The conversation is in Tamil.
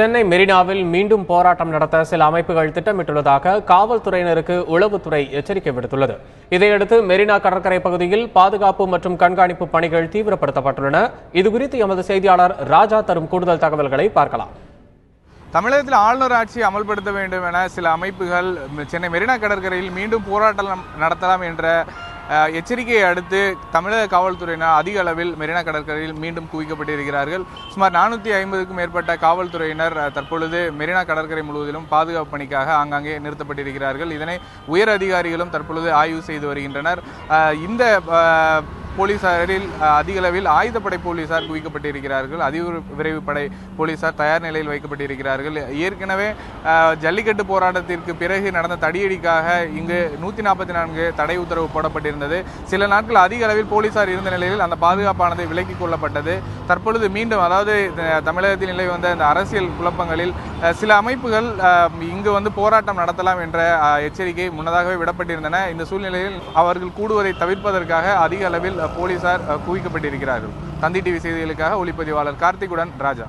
சென்னை மெரினாவில் மீண்டும் போராட்டம் நடத்த சில அமைப்புகள் திட்டமிட்டுள்ளதாக காவல்துறையினருக்கு உளவுத்துறை எச்சரிக்கை விடுத்துள்ளது. இதையடுத்து மெரினா கடற்கரை பகுதியில் பாதுகாப்பு மற்றும் கண்காணிப்பு பணிகள் தீவிரப்படுத்தப்பட்டுள்ளன. இதுகுறித்து எமது செய்தியாளர் ராஜா தரும் கூடுதல் தகவல்களை பார்க்கலாம். தமிழகத்தில் ஆளுநர் ஆட்சியை அமல்படுத்த வேண்டும் என சில அமைப்புகள் சென்னை மெரினா கடற்கரையில் மீண்டும் போராட்டம் நடத்தலாம் என்ற எச்சரிக்கையை அடுத்து தமிழக காவல்துறையினர் அதிக அளவில் மெரினா கடற்கரையில் மீண்டும் குவிக்கப்பட்டிருக்கிறார்கள். சுமார் 450க்கும் மேற்பட்ட காவல்துறையினர் தற்பொழுது மெரினா கடற்கரை முழுவதிலும் பாதுகாப்பு பணிக்காக ஆங்காங்கே நிறுத்தப்பட்டிருக்கிறார்கள். இதனை உயர் அதிகாரிகளும் தற்பொழுது ஆய்வு செய்து வருகின்றனர். இந்த போலீசாரில் அதிக அளவில் ஆயுதப்படை போலீசார் குவிக்கப்பட்டிருக்கிறார்கள். விரைவு படை போலீசார் தயார் நிலையில் வைக்கப்பட்டிருக்கிறார்கள். ஏற்கனவே ஜல்லிக்கட்டு போராட்டத்திற்கு பிறகு நடந்த தடியடிக்காக இங்கு 144 தடை உத்தரவு போடப்பட்டிருந்தது. சில நாட்கள் அதிக அளவில் போலீசார் இருந்த நிலையில் அந்த பாதுகாப்பானது விலக்கிக் கொள்ளப்பட்டது. தற்பொழுது மீண்டும் அதாவது தமிழகத்தில் நிலை வந்த இந்த அரசியல் குழப்பங்களில் சில அமைப்புகள் இங்கு போராட்டம் நடத்தலாம் என்ற எச்சரிக்கை முன்னதாகவே விடப்பட்டிருந்தன. இந்த சூழ்நிலையில் அவர்கள் கூடுவதை தவிர்ப்பதற்காக அதிக அளவில் போலீசார் குவிக்கப்பட்டிருக்கிறார்கள். தந்தி டிவி செய்திகளுக்காக ஒளிப்பதிவாளர் கார்த்திகுடன் ராஜா.